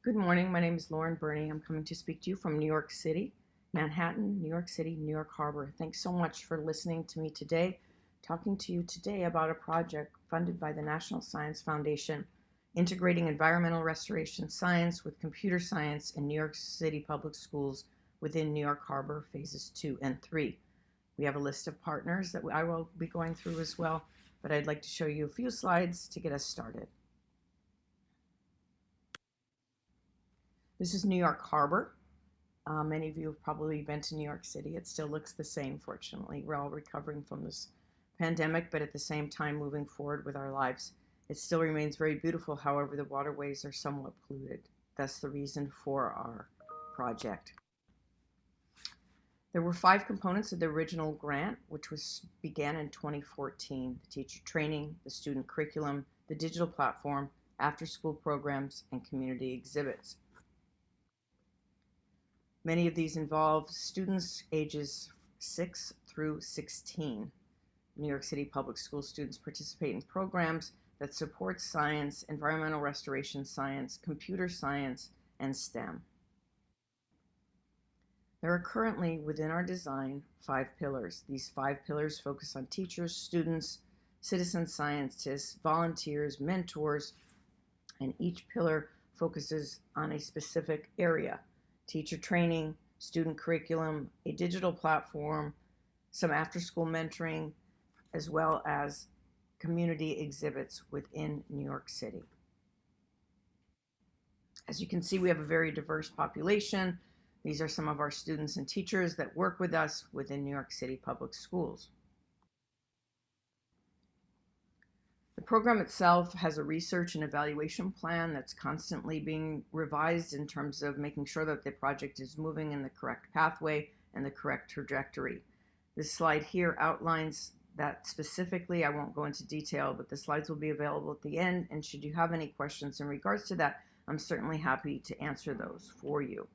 Good morning. My name is Lauren Birney. I'm coming to speak to you from New York City, Manhattan, New York City, New York Harbor. Thanks so much for listening to me today, talking to you today about a project funded by the National Science Foundation, integrating environmental restoration science with computer science in New York City public schools within New York Harbor phases 2 and 3. We have a list of partners that I will be going through as well, but I'd like to show you a few slides to get us started. This is New York Harbor. Many of you have probably been to New York City. It still looks the same, fortunately. We're all recovering from this pandemic, but at the same time moving forward with our lives. It still remains very beautiful, however, the waterways are somewhat polluted. That's the reason for our project. There were 5 components of the original grant, which began in 2014: the teacher training, the student curriculum, the digital platform, after-school programs, and community exhibits. Many of these involve students ages 6 through 16. New York City public school students participate in programs that support science, environmental restoration science, computer science, and STEM. There are currently, within our design, 5 pillars. These 5 pillars focus on teachers, students, citizen scientists, volunteers, mentors, and each pillar focuses on a specific area: teacher training, student curriculum, a digital platform, some after-school mentoring, as well as community exhibits within New York City. As you can see, we have a very diverse population. These are some of our students and teachers that work with us within New York City public schools. The program itself has a research and evaluation plan that's constantly being revised in terms of making sure that the project is moving in the correct pathway and the correct trajectory. This slide here outlines that specifically. I won't go into detail, but the slides will be available at the end, and should you have any questions in regards to that, I'm certainly happy to answer those for you.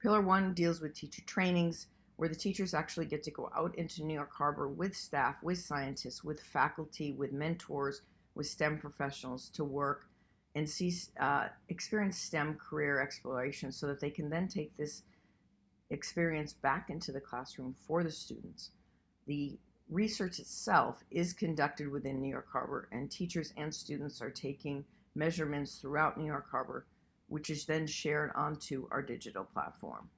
Pillar 1 deals with teacher trainings, where the teachers actually get to go out into New York Harbor with staff, with scientists, with faculty, with mentors, with STEM professionals to work and experience STEM career exploration, so that they can then take this experience back into the classroom for the students. The research itself is conducted within New York Harbor, and teachers and students are taking measurements throughout New York Harbor, which is then shared onto our digital platform.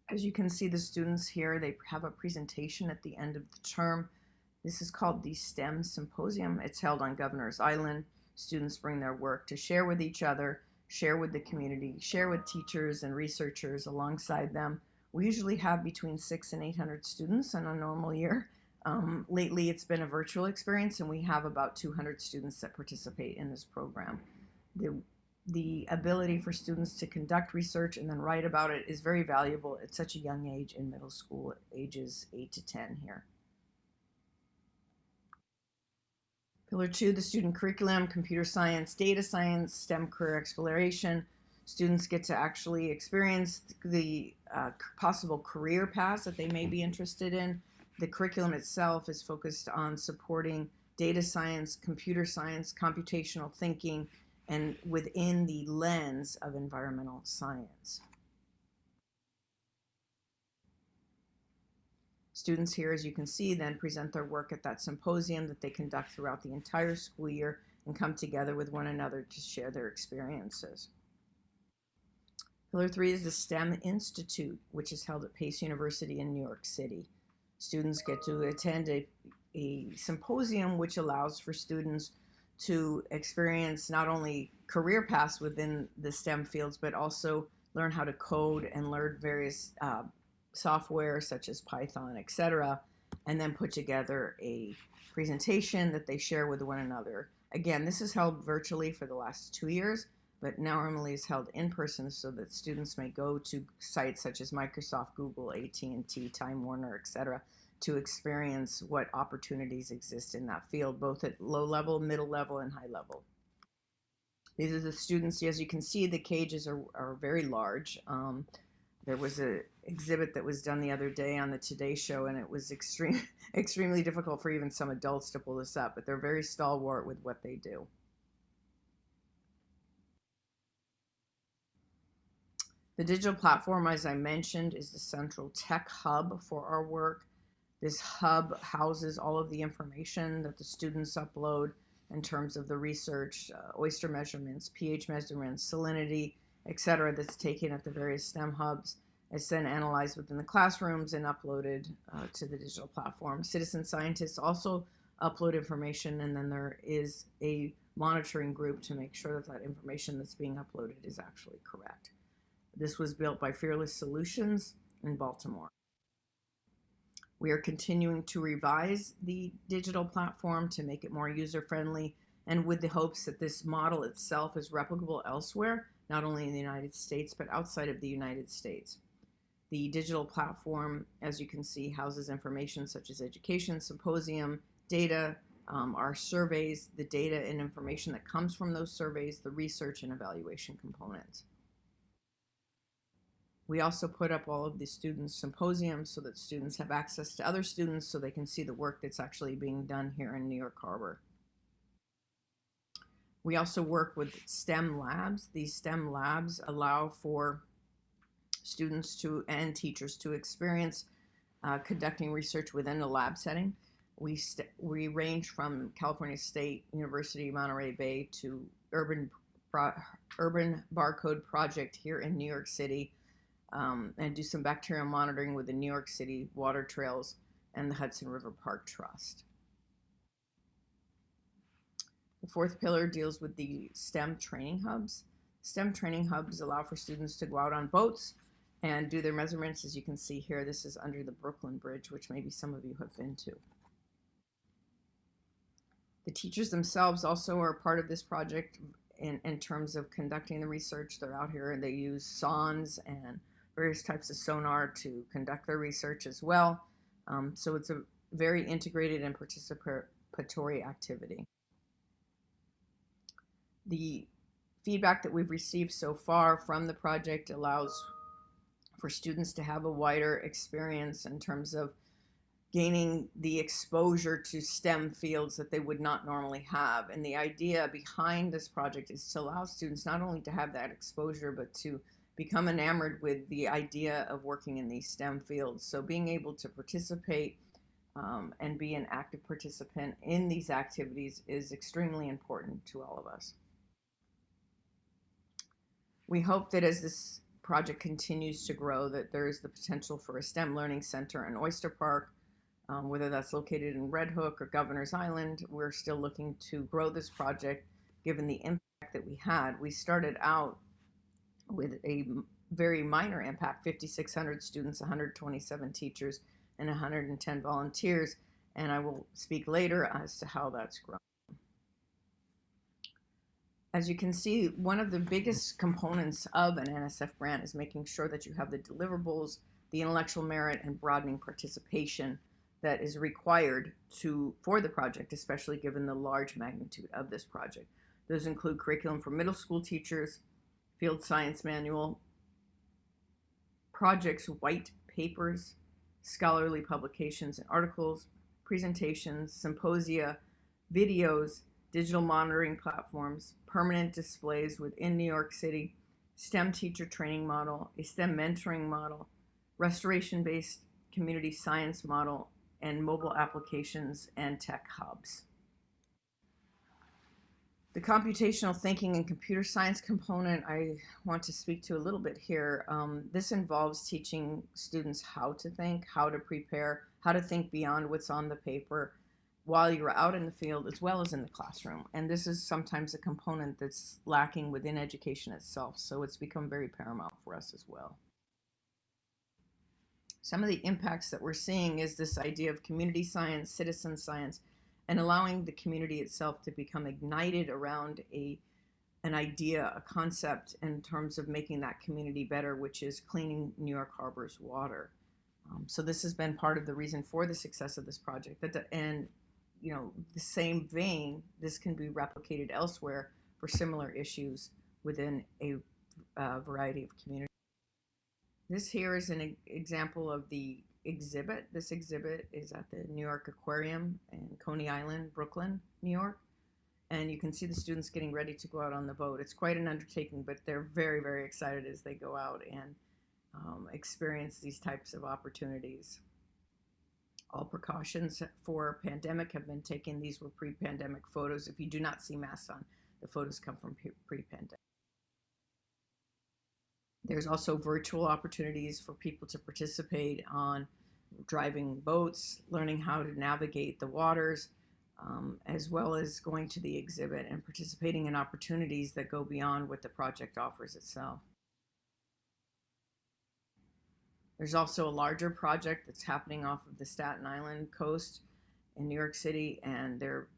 As you can see, the students here, they have a presentation at the end of the term. This is called the STEM Symposium. It's held on Governor's Island. Students bring their work to share with each other, share with the community, share with teachers and researchers alongside them. We usually have between 600 and 800 students in a normal year. Lately, it's been a virtual experience, and we have about 200 students that participate in this program. The ability for students to conduct research and then write about it is very valuable at such a young age in middle school, ages 8 to 10 here. Pillar 2, the student curriculum, computer science, data science, STEM career exploration. Students get to actually experience the possible career paths that they may be interested in. The curriculum itself is focused on supporting data science, computer science, computational thinking, and within the lens of environmental science. Students here, as you can see, then present their work at that symposium that they conduct throughout the entire school year and come together with one another to share their experiences. Pillar 3 is the STEM Institute, which is held at Pace University in New York City. Students get to attend a symposium which allows for students to experience not only career paths within the STEM fields, but also learn how to code and learn various software such as Python, etc., and then put together a presentation that they share with one another. Again, this is held virtually for the last 2 years, but now normally is held in person so that students may go to sites such as Microsoft, Google, AT&T, Time Warner, etc., to experience what opportunities exist in that field, both at low level, middle level, and high level. These are the students. As you can see, the cages are very large. There was an exhibit that was done the other day on the Today Show, and it was extremely difficult for even some adults to pull this up, but they're very stalwart with what they do. The digital platform, as I mentioned, is the central tech hub for our work. This hub houses all of the information that the students upload in terms of the research, oyster measurements, pH measurements, salinity, etc., that's taken at the various STEM hubs. It's then analyzed within the classrooms and uploaded to the digital platform. Citizen scientists also upload information, and then there is a monitoring group to make sure that that information that's being uploaded is actually correct. This was built by Fearless Solutions in Baltimore. We are continuing to revise the digital platform to make it more user-friendly, and with the hopes that this model itself is replicable elsewhere, not only in the United States, but outside of the United States. The digital platform, as you can see, houses information such as education, symposium, data, our surveys, the data and information that comes from those surveys, the research and evaluation components. We also put up all of the students' symposiums so that students have access to other students so they can see the work that's actually being done here in New York Harbor. We also work with STEM labs. These STEM labs allow for students and teachers to experience conducting research within a lab setting. We range from California State University, Monterey Bay, to Urban Barcode Project here in New York City, and do some bacterial monitoring with the New York City Water Trails and the Hudson River Park Trust. The fourth pillar deals with the STEM training hubs. STEM training hubs allow for students to go out on boats and do their measurements. As you can see here, this is under the Brooklyn Bridge, which maybe some of you have been to. The teachers themselves also are part of this project in terms of conducting the research. They're out here and they use sondes and various types of sonar to conduct their research as well. So it's a very integrated and participatory activity. The feedback that we've received so far from the project allows for students to have a wider experience in terms of gaining the exposure to STEM fields that they would not normally have. And the idea behind this project is to allow students not only to have that exposure, but to become enamored with the idea of working in these STEM fields. So being able to participate and be an active participant in these activities is extremely important to all of us. We hope that as this project continues to grow, that there is the potential for a STEM Learning Center in Oyster Park, whether that's located in Red Hook or Governor's Island. We're still looking to grow this project given the impact that we had. We started out with a very minor impact, 5,600 students, 127 teachers, and 110 volunteers, and I will speak later as to how that's grown. As you can see, one of the biggest components of an NSF grant is making sure that you have the deliverables, the intellectual merit, and broadening participation that is required for the project, especially given the large magnitude of this project. Those include curriculum for middle school teachers, field science manual, projects, white papers, scholarly publications and articles, presentations, symposia, videos, digital monitoring platforms, permanent displays within New York City, STEM teacher training model, a STEM mentoring model, restoration-based community science model, and mobile applications and tech hubs. The computational thinking and computer science component I want to speak to a little bit here. This involves teaching students how to think, how to prepare, how to think beyond what's on the paper while you're out in the field as well as in the classroom. And this is sometimes a component that's lacking within education itself, so it's become very paramount for us as well. Some of the impacts that we're seeing is this idea of community science, citizen science, and allowing the community itself to become ignited around an idea, a concept in terms of making that community better, which is cleaning New York Harbor's water. So this has been part of the reason for the success of this project. And the same vein, this can be replicated elsewhere for similar issues within a variety of communities. This here is an example of the exhibit. This exhibit is at the New York Aquarium in Coney Island, Brooklyn, New York. And you can see the students getting ready to go out on the boat. It's quite an undertaking, but they're very, very excited as they go out and experience these types of opportunities. All precautions for pandemic have been taken. These were pre-pandemic photos. If you do not see masks on, the photos come from pre-pandemic. There's also virtual opportunities for people to participate on driving boats, learning how to navigate the waters, as well as going to the exhibit and participating in opportunities that go beyond what the project offers itself. There's also a larger project that's happening off of the Staten Island coast in New York City, and they're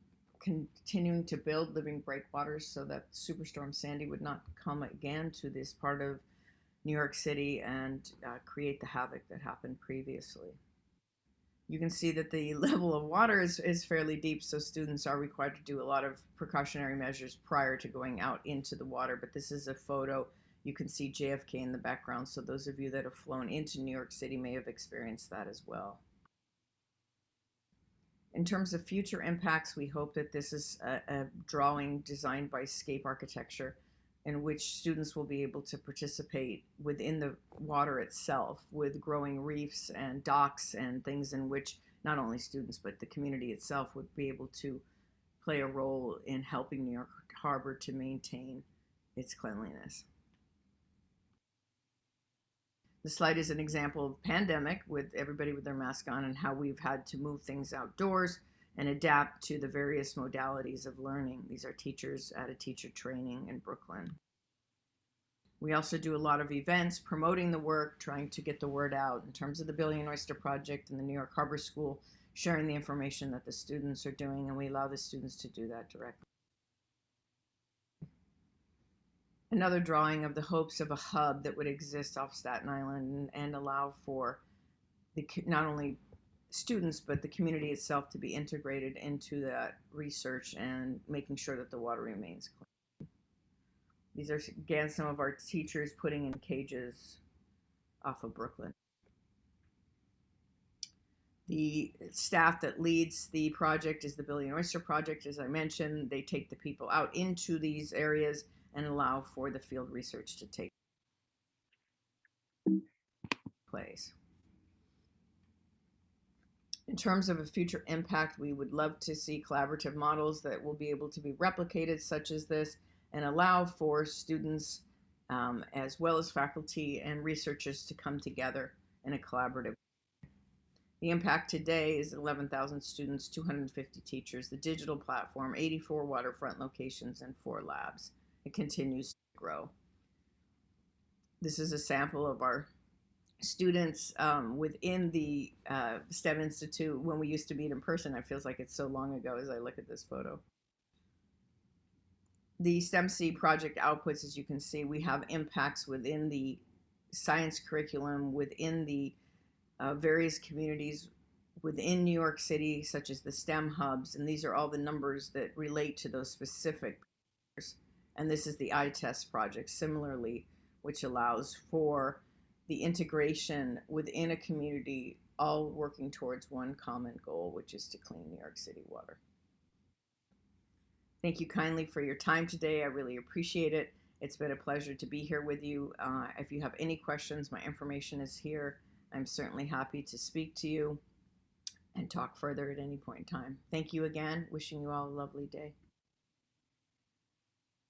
continuing to build living breakwaters so that Superstorm Sandy would not come again to this part of New York City and create the havoc that happened previously. You can see that the level of water is fairly deep, so students are required to do a lot of precautionary measures prior to going out into the water. But this is a photo. You can see JFK in the background, so those of you that have flown into New York City may have experienced that as well. In terms of future impacts, we hope that this is a drawing designed by Scape Architecture, in which students will be able to participate within the water itself with growing reefs and docks and things in which not only students but the community itself would be able to play a role in helping New York Harbor to maintain its cleanliness. The slide is an example of pandemic with everybody with their mask on and how we've had to move things outdoors and adapt to the various modalities of learning. These are teachers at a teacher training in Brooklyn. We also do a lot of events promoting the work, trying to get the word out in terms of the Billion Oyster Project and the New York Harbor School, sharing the information that the students are doing, and we allow the students to do that directly. Another drawing of the hopes of a hub that would exist off Staten Island and allow for not only students but the community itself to be integrated into that research and making sure that the water remains clean. These are again some of our teachers putting in cages off of Brooklyn. The staff that leads the project is the Billion Oyster Project. As I mentioned, they take the people out into these areas and allow for the field research to take place. In terms of a future impact, we would love to see collaborative models that will be able to be replicated, such as this, and allow for students as well as faculty and researchers to come together in a collaborative way. The impact today is 11,000 students, 250 teachers, the digital platform, 84 waterfront locations, and 4 labs. It continues to grow. This is a sample of our students within the STEM Institute when we used to meet in person. It feels like it's so long ago as I look at this photo. The STEM+C project outputs, as you can see, we have impacts within the science curriculum, within the various communities within New York City, such as the STEM hubs, and these are all the numbers that relate to those specific papers. And this is the ITEST project, similarly, which allows for the integration within a community, all working towards one common goal, which is to clean New York City water. Thank you kindly for your time today. I really appreciate it. It's been a pleasure to be here with you. If you have any questions, my information is here. I'm certainly happy to speak to you and talk further at any point in time. Thank you again. Wishing you all a lovely day.